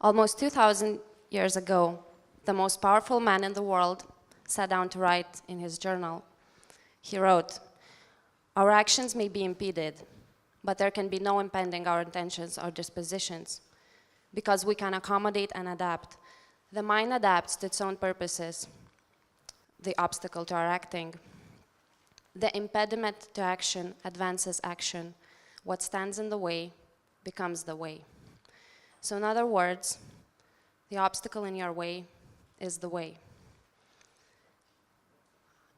Almost 2,000 years ago, the most powerful man in the world sat down to write in his journal. He wrote, "Our actions may be impeded, but there can be no impeding our intentions or dispositions, because we can accommodate and adapt. The mind adapts to its own purposes, the obstacle to our acting. The impediment to action advances action. What stands in the way becomes the way." So in other words, the obstacle in your way is the way.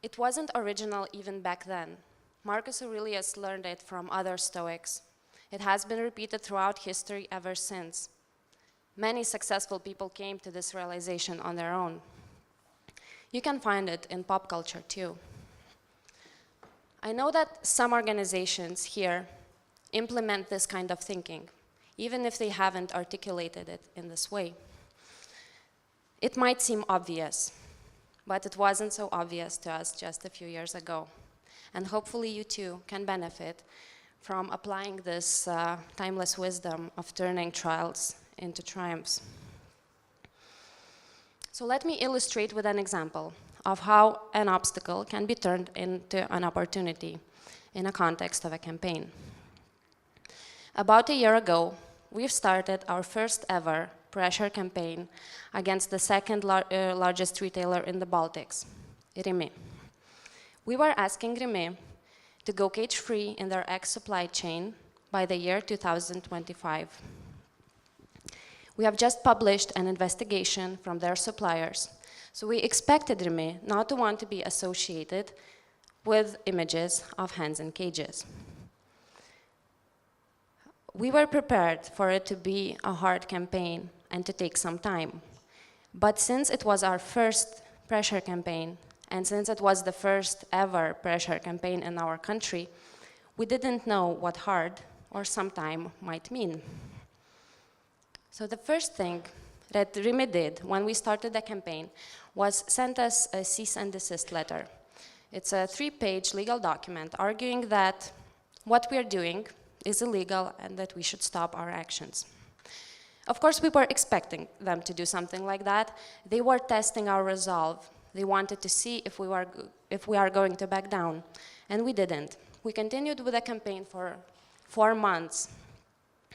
It wasn't original even back then. Marcus Aurelius learned it from other Stoics. It has been repeated throughout history ever since. Many successful people came to this realization on their own. You can find it in pop culture too. I know that some organizations here implement this kind of thinking, even if they haven't articulated it in this way. It might seem obvious, but it wasn't so obvious to us just a few years ago. And hopefully you too can benefit from applying this timeless wisdom of turning trials into triumphs. So let me illustrate with an example of how an obstacle can be turned into an opportunity in a context of a campaign. About a year ago, we've started our first ever pressure campaign against the second largest retailer in the Baltics, Dreamy. We were asking Dreamy to go cage-free in their egg supply chain by the year 2025. We have just published an investigation from their suppliers, so we expected Dreamy not to want to be associated with images of hens in cages. We were prepared for it to be a hard campaign and to take some time. But since it was our first pressure campaign, and since it was the first ever pressure campaign in our country, we didn't know what hard or some time might mean. So the first thing that Dreamy did when we started the campaign was send us a cease and desist letter. It's a 3-page legal document arguing that what we're doing is illegal and that we should stop our actions. Of course, we were expecting them to do something like that. They were testing our resolve. They wanted to see if we are going to back down, and we didn't. We continued with the campaign for 4 months.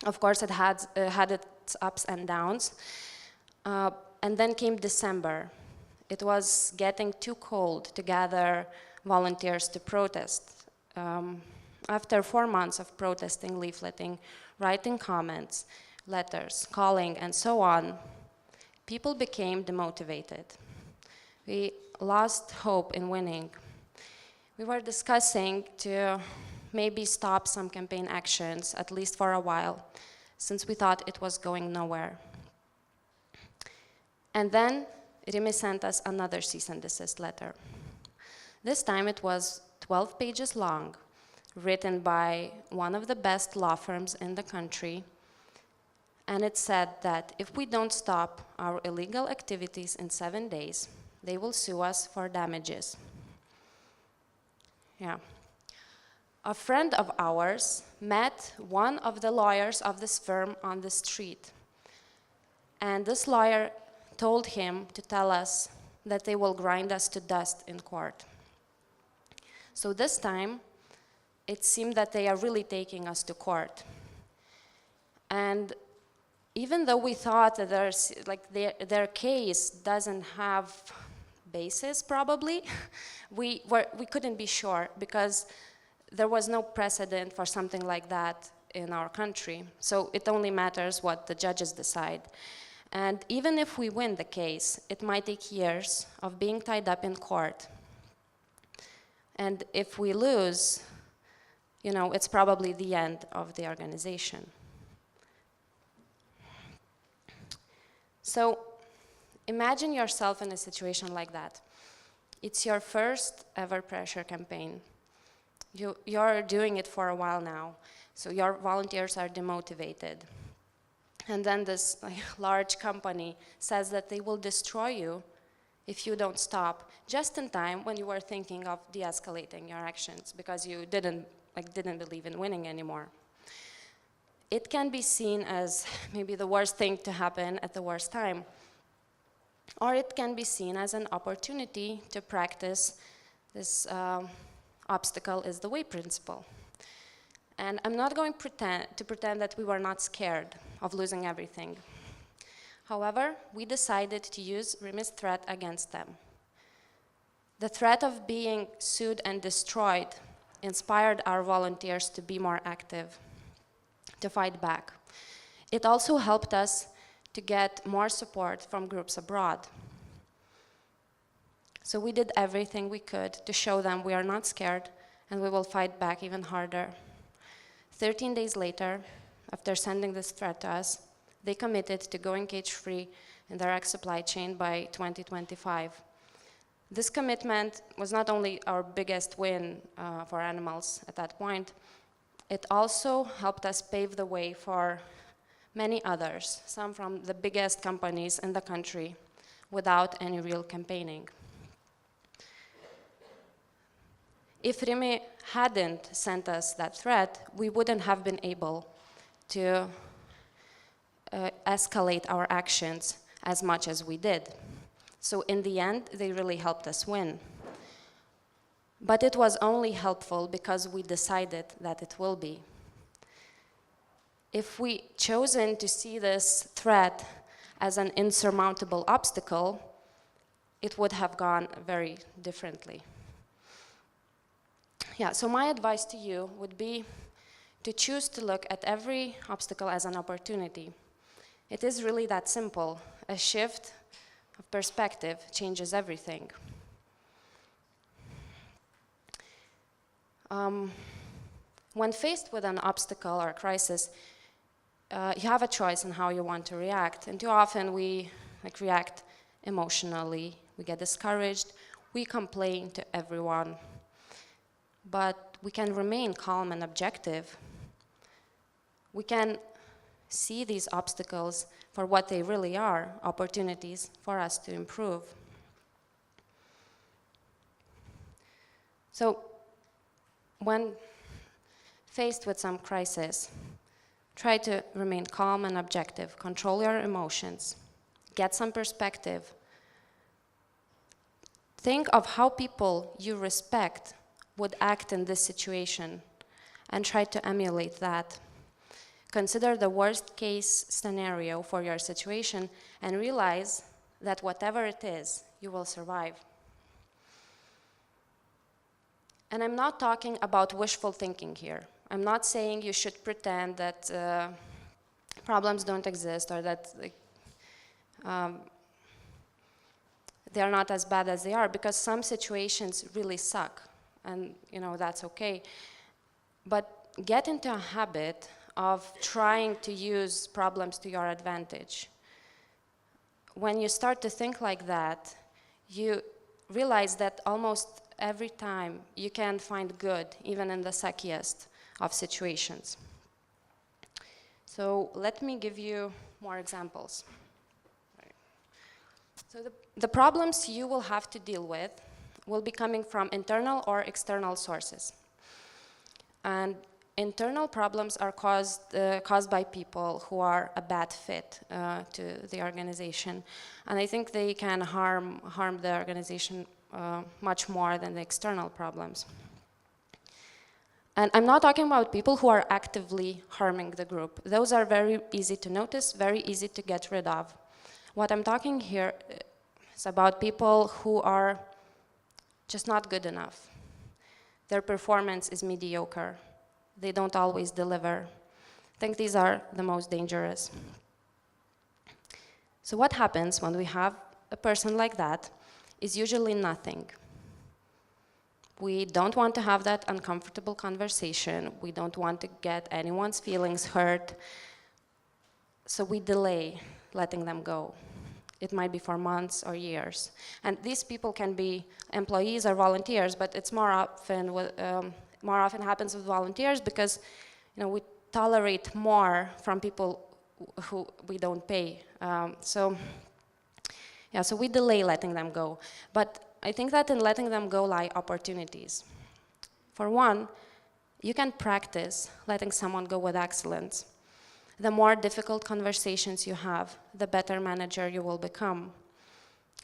Of course, it had its ups and downs. And then came December. It was getting too cold to gather volunteers to protest. After 4 months of protesting, leafleting, writing comments, letters, calling, and so on, people became demotivated. We lost hope in winning. We were discussing to maybe stop some campaign actions, at least for a while, since we thought it was going nowhere. And then Dreamy sent us another cease and desist letter. This time it was 12 pages long, written by one of the best law firms in the country, and it said that if we don't stop our illegal activities in 7 days, they will sue us for damages. Yeah. A friend of ours met one of the lawyers of this firm on the street, and this lawyer told him to tell us that they will grind us to dust in court. So this time, it seemed that they are really taking us to court. And even though we thought that their case doesn't have basis, probably, we couldn't be sure because there was no precedent for something like that in our country. So it only matters what the judges decide. And even if we win the case, it might take years of being tied up in court. And if we lose, you know, it's probably the end of the organization. So imagine yourself in a situation like that. It's your first ever pressure campaign. You're doing it for a while now, so your volunteers are demotivated. And then this large company says that they will destroy you if you don't stop, just in time when you were thinking of de-escalating your actions because you didn't believe in winning anymore. It can be seen as maybe the worst thing to happen at the worst time. Or it can be seen as an opportunity to practice this obstacle is the way principle. And I'm not going to pretend that we were not scared of losing everything. However, we decided to use Dreamy's threat against them. The threat of being sued and destroyed inspired our volunteers to be more active, to fight back. It also helped us to get more support from groups abroad. So we did everything we could to show them we are not scared and we will fight back even harder. 13 days later, after sending this threat to us, they committed to going cage-free in their egg supply chain by 2025. This commitment was not only our biggest win for animals at that point, it also helped us pave the way for many others, some from the biggest companies in the country, without any real campaigning. If Dreamy hadn't sent us that threat, we wouldn't have been able to escalate our actions as much as we did. So in the end, they really helped us win. But it was only helpful because we decided that it will be. If we chosen to see this threat as an insurmountable obstacle, it would have gone very differently. Yeah, so my advice to you would be to choose to look at every obstacle as an opportunity. It is really that simple. A shift of perspective changes everything. When faced with an obstacle or crisis, you have a choice on how you want to react. And too often we react emotionally, we get discouraged, we complain to everyone. But we can remain calm and objective. We can see these obstacles for what they really are, opportunities for us to improve. So, when faced with some crisis, try to remain calm and objective, control your emotions, get some perspective. Think of how people you respect would act in this situation and try to emulate that. Consider the worst case scenario for your situation and realize that whatever it is, you will survive. And I'm not talking about wishful thinking here. I'm not saying you should pretend that problems don't exist or that they're not as bad as they are, because some situations really suck. And that's okay. But get into a habit of trying to use problems to your advantage. When you start to think like that, you realize that almost every time you can find good, even in the suckiest of situations. So let me give you more examples. So the problems you will have to deal with will be coming from internal or external sources. And internal problems are caused by people who are a bad fit to the organization. And I think they can harm the organization much more than the external problems. And I'm not talking about people who are actively harming the group. Those are very easy to notice, very easy to get rid of. What I'm talking here is about people who are just not good enough. Their performance is mediocre. They don't always deliver. I think these are the most dangerous. So what happens when we have a person like that is usually nothing. We don't want to have that uncomfortable conversation. We don't want to get anyone's feelings hurt. So we delay letting them go. It might be for months or years. And these people can be employees or volunteers, but it's more often happens with volunteers because we tolerate more from people who we don't pay. So we delay letting them go. But I think that in letting them go lie opportunities. For one, you can practice letting someone go with excellence. The more difficult conversations you have, the better manager you will become.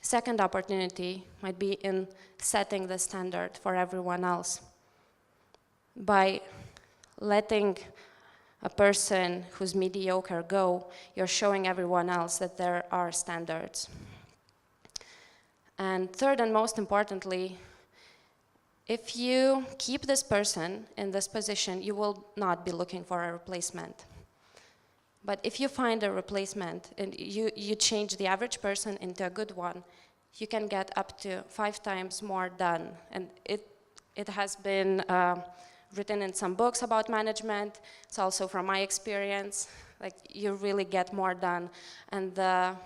Second opportunity might be in setting the standard for everyone else. By letting a person who's mediocre go, you're showing everyone else that there are standards. And third and most importantly, if you keep this person in this position, you will not be looking for a replacement. But if you find a replacement and you change the average person into a good one, you can get up to 5 times more done. And it has been written in some books about management. It's also from my experience. Like, you really get more done, and the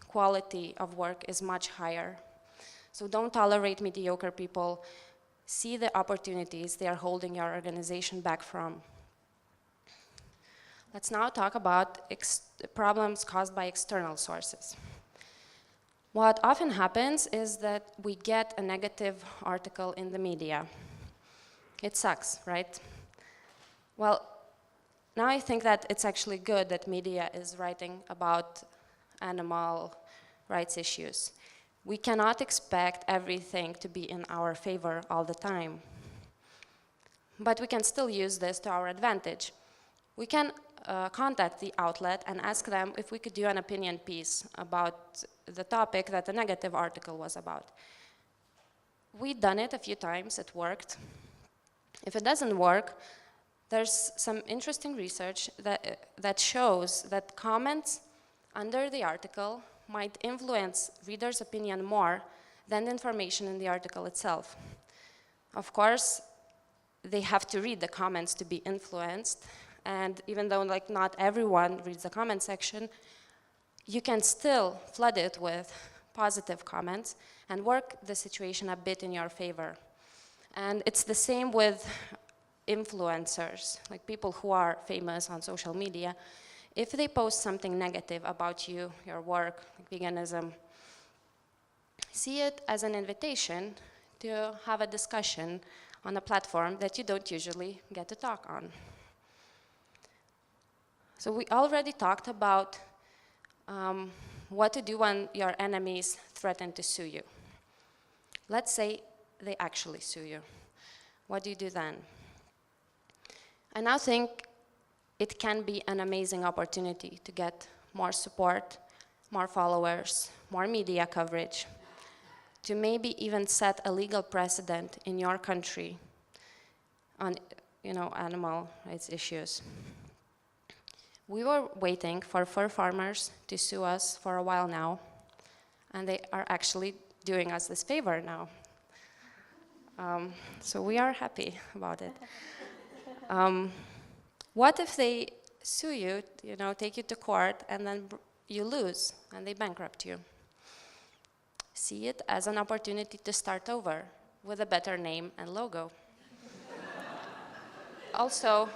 quality of work is much higher. So don't tolerate mediocre people. See the opportunities they are holding your organization back from. Let's now talk about problems caused by external sources. What often happens is that we get a negative article in the media. It sucks, right? Well, now I think that it's actually good that media is writing about animal rights issues. We cannot expect everything to be in our favor all the time. But we can still use this to our advantage. We can contact the outlet and ask them if we could do an opinion piece about the topic that the negative article was about. We've done it a few times, it worked. If it doesn't work, there's some interesting research that shows that comments under the article might influence readers' opinion more than the information in the article itself. Of course, they have to read the comments to be influenced, and even though not everyone reads the comment section, you can still flood it with positive comments and work the situation a bit in your favor. And it's the same with influencers, like people who are famous on social media. If they post something negative about you, your work, like veganism, see it as an invitation to have a discussion on a platform that you don't usually get to talk on. So we already talked about what to do when your enemies threaten to sue you. Let's say they actually sue you. What do you do then? I now think it can be an amazing opportunity to get more support, more followers, more media coverage, to maybe even set a legal precedent in your country on animal rights issues. We were waiting for fur farmers to sue us for a while now, and they are actually doing us this favor now. So we are happy about it. What if they sue you, take you to court, and then you lose, and they bankrupt you? See it as an opportunity to start over with a better name and logo. Also,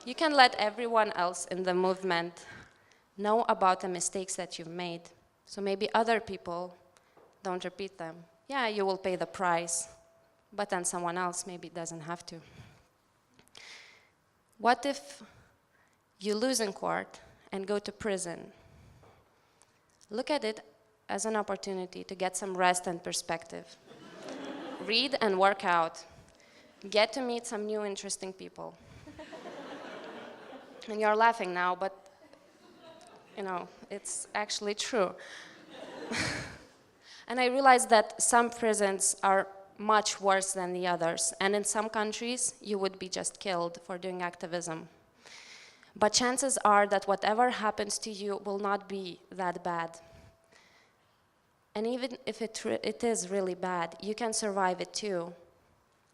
you can let everyone else in the movement know about the mistakes that you've made, so maybe other people don't repeat them. Yeah, you will pay the price, but then someone else maybe doesn't have to. What if you lose in court and go to prison? Look at it as an opportunity to get some rest and perspective. Read and work out. Get to meet some new interesting people. And you're laughing now, but it's actually true. And I realized that some prisons are much worse than the others, and in some countries you would be just killed for doing activism. But chances are that whatever happens to you will not be that bad. And even if it is really bad, you can survive it too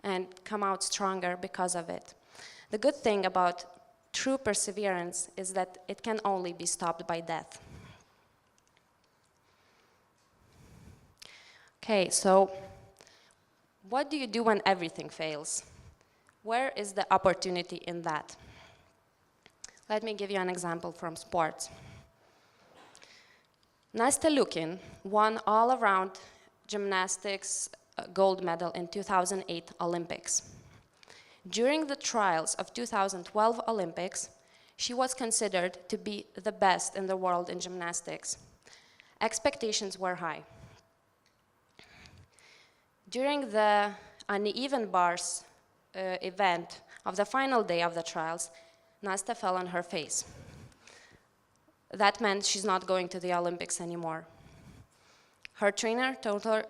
and come out stronger because of it. The good thing about true perseverance is that it can only be stopped by death. Okay, so what do you do when everything fails? Where is the opportunity in that? Let me give you an example from sports. Nastya Lukin won all-around gymnastics gold medal in 2008 Olympics. During the trials of 2012 Olympics, She was considered to be the best in the world in gymnastics. Expectations were high. During the uneven bars event of the final day of the trials, Nastya fell on her face. That meant she's not going to the Olympics anymore. Her trainer told her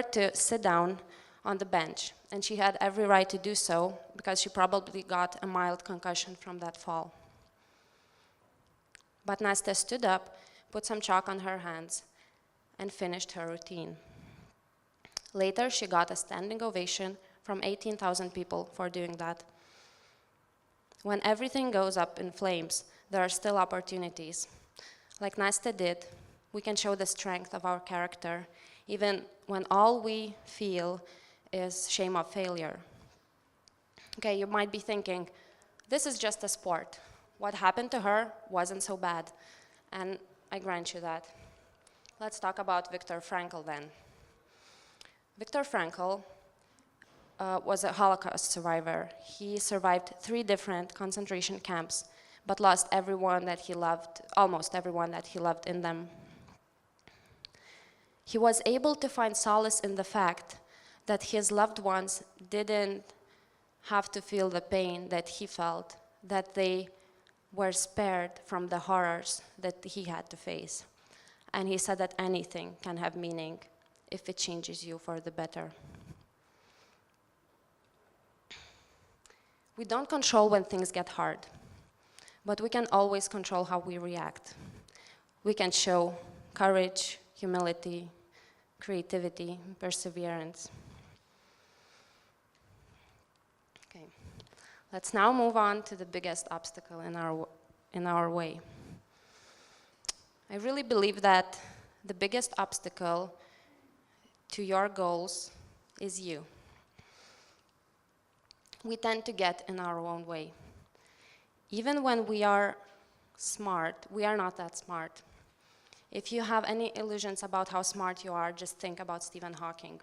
to sit down on the bench, and she had every right to do so because she probably got a mild concussion from that fall. But Nastya stood up, put some chalk on her hands, and finished her routine. Later, she got a standing ovation from 18,000 people for doing that. When everything goes up in flames, there are still opportunities. Like Nastya did, we can show the strength of our character, even when all we feel is shame of failure. Okay, you might be thinking, this is just a sport. What happened to her wasn't so bad, and I grant you that. Let's talk about Viktor Frankl then. Viktor Frankl was a Holocaust survivor. He survived 3 different concentration camps, but lost everyone that he loved, almost everyone that he loved in them. He was able to find solace in the fact that his loved ones didn't have to feel the pain that he felt, that they were spared from the horrors that he had to face. And he said that anything can have meaning if it changes you for the better. We don't control when things get hard, but we can always control how we react. We can show courage, humility, creativity, perseverance. Okay, let's now move on to the biggest obstacle in our way. I really believe that the biggest obstacle to your goals is you. We tend to get in our own way. Even when we are smart, we are not that smart. If you have any illusions about how smart you are, just think about Stephen Hawking.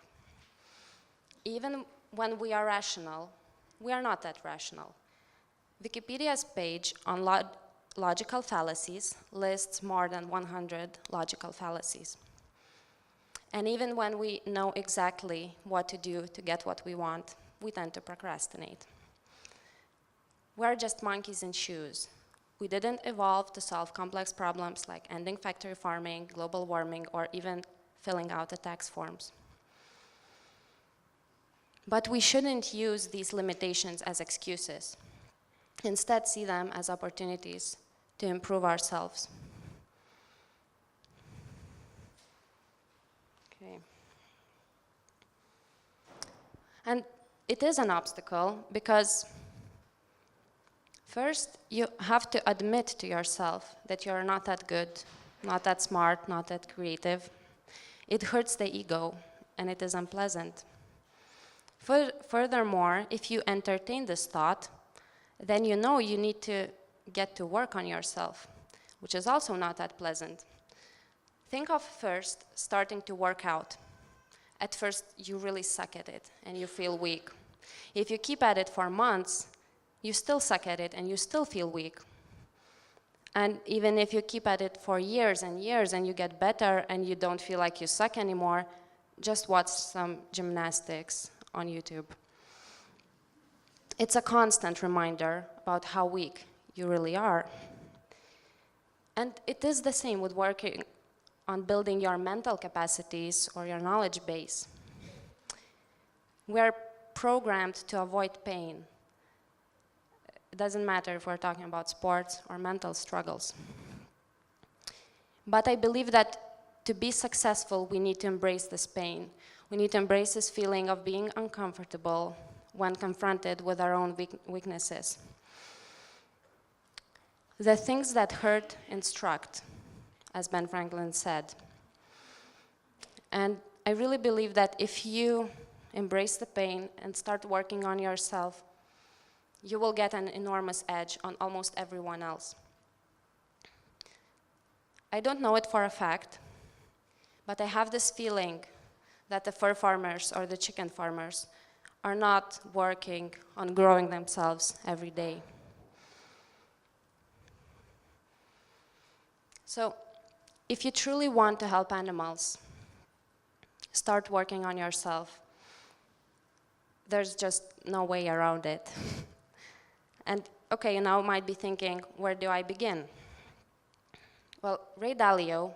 Even when we are rational, we are not that rational. Wikipedia's page on logical fallacies lists more than 100 logical fallacies. And even when we know exactly what to do to get what we want, we tend to procrastinate. We're just monkeys in shoes. We didn't evolve to solve complex problems like ending factory farming, global warming, or even filling out the tax forms. But we shouldn't use these limitations as excuses. Instead, see them as opportunities to improve ourselves. Okay. And it is an obstacle because first, you have to admit to yourself that you're not that good, not that smart, not that creative. It hurts the ego, and it is unpleasant. Furthermore, if you entertain this thought, then you know you need to get to work on yourself, which is also not that pleasant. Think of first starting to work out. At first, you really suck at it, and you feel weak. If you keep at it for months, you still suck at it and you still feel weak. And even if you keep at it for years and years and you get better and you don't feel like you suck anymore, just watch some gymnastics on YouTube. It's a constant reminder about how weak you really are. And it is the same with working on building your mental capacities or your knowledge base. We're programmed to avoid pain. It doesn't matter if we're talking about sports or mental struggles. But I believe that to be successful, we need to embrace this pain. We need to embrace this feeling of being uncomfortable when confronted with our own weaknesses. The things that hurt instruct, as Ben Franklin said. And I really believe that if you embrace the pain and start working on yourself, you will get an enormous edge on almost everyone else. I don't know it for a fact, but I have this feeling that the fur farmers or the chicken farmers are not working on growing themselves every day. So, if you truly want to help animals, start working on yourself. There's just no way around it. And okay, you now might be thinking, where do I begin? Well, Ray Dalio,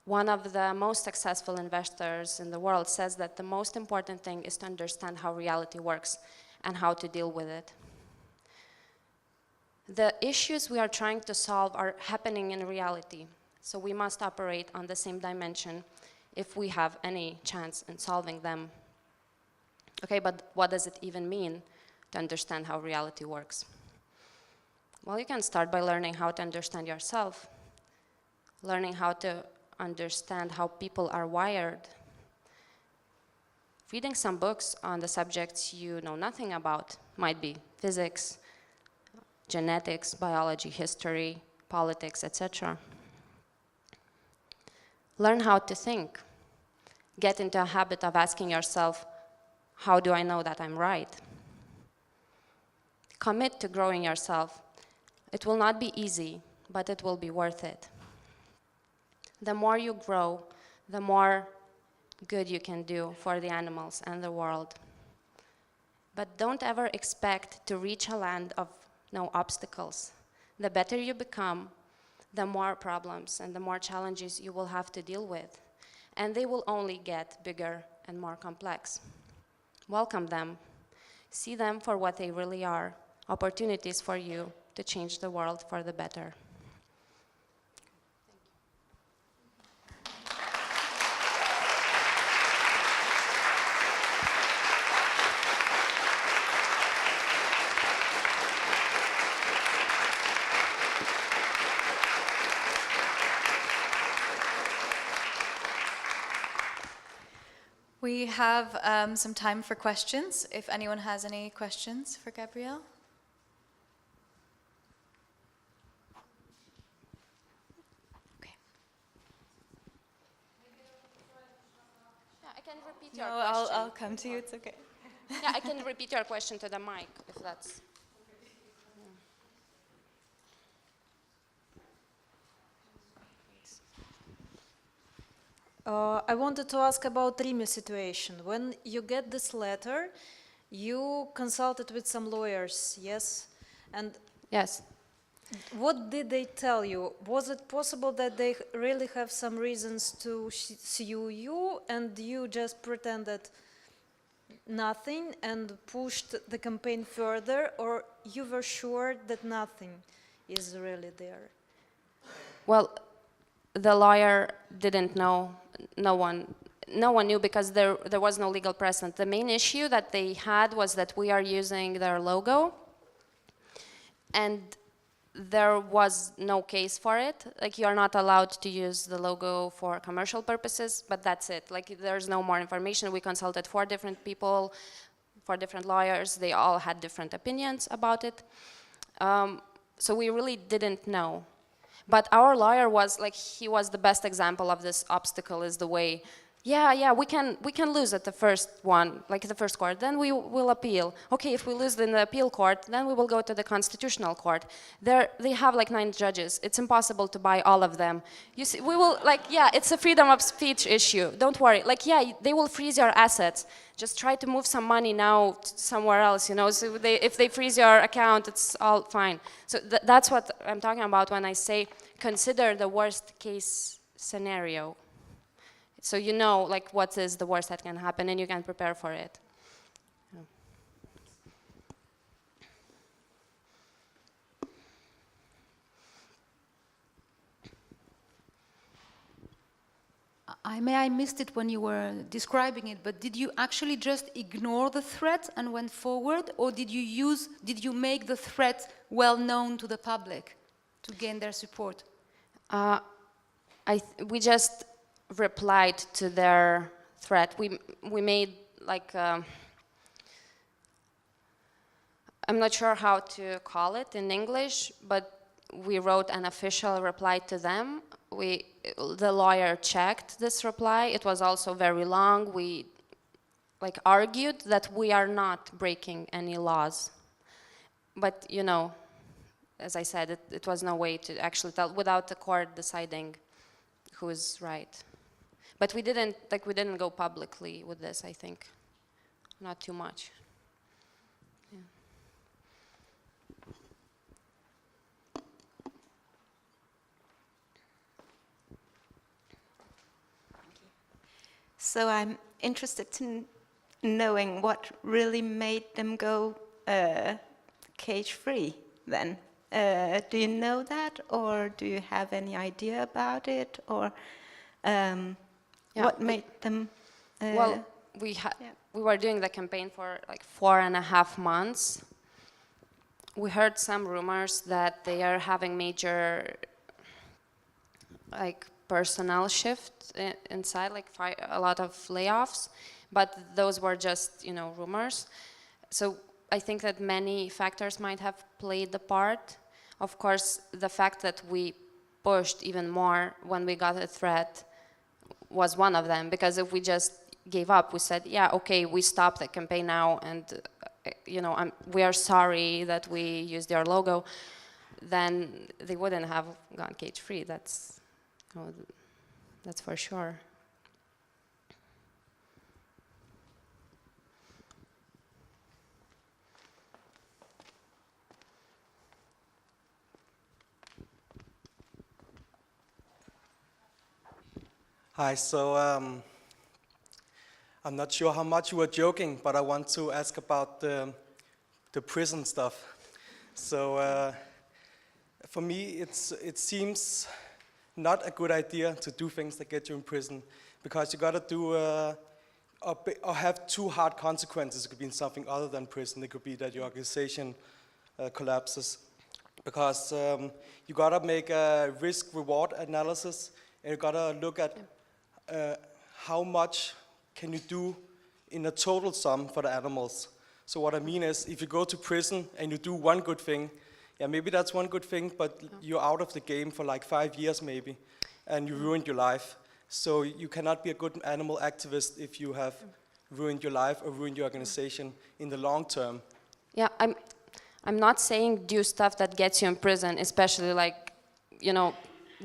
one of the most successful investors in the world, says that the most important thing is to understand how reality works and how to deal with it. The issues we are trying to solve are happening in reality, so we must operate on the same dimension if we have any chance in solving them. Okay, but what does it even mean to understand how reality works? Well, you can start by learning how to understand yourself, learning how to understand how people are wired, reading some books on the subjects you know nothing about, might be physics, genetics, biology, history, politics, etc. Learn how to think. Get into a habit of asking yourself, how do I know that I'm right? Commit to growing yourself. It will not be easy, but it will be worth it. The more you grow, the more good you can do for the animals and the world. But don't ever expect to reach a land of no obstacles. The better you become, the more problems and the more challenges you will have to deal with. And they will only get bigger and more complex. Welcome them. See them for what they really are, opportunities for you to change the world for the better. We have some time for questions, if anyone has any questions for Gabrielle. Okay. Yeah, I can repeat your question. No, I'll come to you, it's okay. Yeah, I can repeat your question to the mic, if that's... I wanted to ask about Dreamy situation. When you get this letter, you consulted with some lawyers, yes? And Yes. what did they tell you? Was it possible that they really have some reasons to sue you and you just pretended nothing and pushed the campaign further, or you were sure that nothing is really there? Well, the lawyer didn't know. No one knew because there was no legal precedent. The main issue that they had was that we are using their logo, and there was no case for it. Like, you are not allowed to use the logo for commercial purposes, but that's it. Like, there's no more information. We consulted 4 different people, 4 different lawyers. They all had different opinions about it. So we really didn't know. But our lawyer was like, he was the best example of this obstacle, is the way, yeah, we can lose at the first one, like the first court, then we will appeal. Okay, if we lose in the appeal court, then we will go to the constitutional court. They have like 9 judges. It's impossible to buy all of them. You see, we will, like, yeah, it's a freedom of speech issue. Don't worry. Like, yeah, they will freeze your assets. Just try to move some money now somewhere else, you know. So if they freeze your account, it's all fine. So that's what I'm talking about when I say consider the worst case scenario. So you know, like, what is the worst that can happen, and you can prepare for it. I missed it when you were describing it, but did you actually just ignore the threat and went forward, or did you make the threat well known to the public to gain their support? We just replied to their threat. We made like I'm not sure how to call it in English, but we wrote an official reply to them. The lawyer checked this reply. It was also very long. We like argued that we are not breaking any laws, but you know, as I said, it was no way to actually tell without the court deciding who is right. But we didn't go publicly with this, I think. Not too much. Yeah. So I'm interested in knowing what really made them go cage-free then. Do you know that, or do you have any idea about it, or what made them? Well, we were doing the campaign for like 4.5 months. We heard some rumors that they are having major, like, personnel shift inside, like a lot of layoffs, but those were just, rumors. So I think that many factors might have played the part. Of course, the fact that we pushed even more when we got a threat was one of them, because if we just gave up, we said, yeah, okay, we stopped the campaign now, and we are sorry that we used your logo, then they wouldn't have gone cage-free. That's for sure. Hi, so I'm not sure how much you were joking, but I want to ask about the prison stuff. So for me, it seems not a good idea to do things that get you in prison, because you gotta do or have too hard consequences. It could be something other than prison. It could be that your organization collapses, because you gotta make a risk-reward analysis, and you gotta look at how much can you do in a total sum for the animals. So what I mean is, if you go to prison and you do one good thing, yeah, maybe that's one good thing, but you're out of the game for like 5 years maybe, and you ruined your life. So you cannot be a good animal activist if you have ruined your life or ruined your organization in the long term. Yeah, I'm not saying do stuff that gets you in prison, especially like,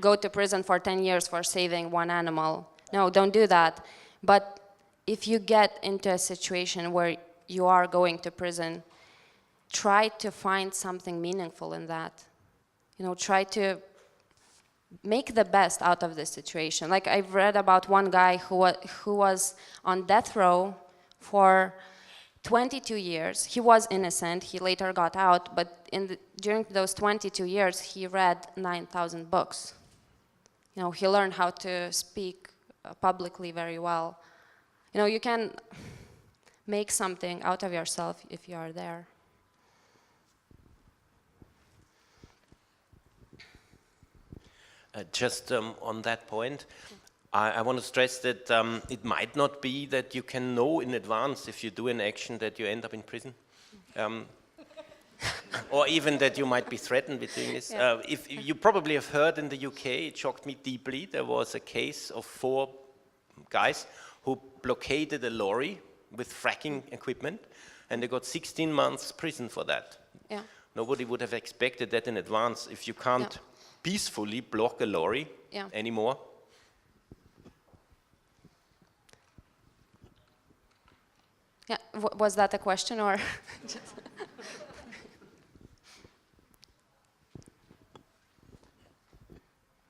go to prison for 10 years for saving one animal. No, don't do that. But if you get into a situation where you are going to prison, try to find something meaningful in that. Try to make the best out of the situation. Like, I've read about one guy who was on death row for 22 years. He was innocent. He later got out, but during those 22 years, he read 9,000 books. He learned how to speak publicly very well. You can make something out of yourself if you are there. Just on that point, I want to stress that it might not be that you can know in advance if you do an action that you end up in prison. Or even that you might be threatened with doing this. Yeah. If you probably have heard in the UK, it shocked me deeply, there was a case of 4 guys who blockaded a lorry with fracking equipment, and they got 16 months prison for that. Yeah. Nobody would have expected that in advance. If you can't peacefully block a lorry anymore. Yeah, was that a question or?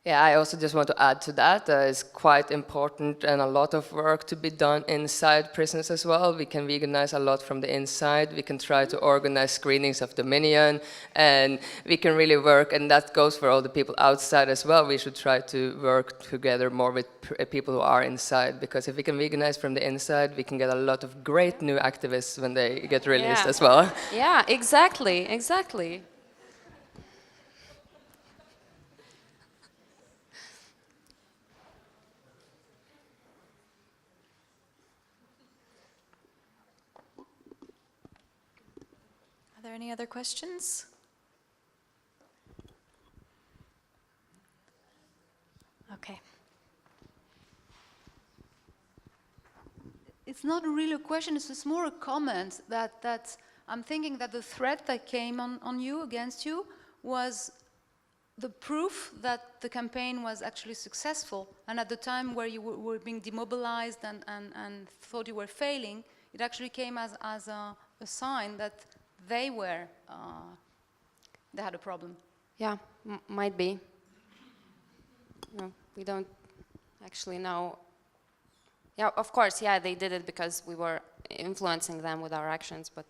Yeah, I also just want to add to that. It's quite important and a lot of work to be done inside prisons as well. We can veganize a lot from the inside. We can try to organize screenings of Dominion, and we can really work, and that goes for all the people outside as well. We should try to work together more with people who are inside, because if we can veganize from the inside, we can get a lot of great new activists when they get released as well. Yeah, exactly. Are there any other questions? Okay. It's not really a question, it's just more a comment that I'm thinking that the threat that came on you, against you, was the proof that the campaign was actually successful, and at the time where you were being demobilized and thought you were failing, it actually came as a sign that they had a problem. Yeah, might be. No, we don't actually know. Yeah, of course, yeah, they did it because we were influencing them with our actions, but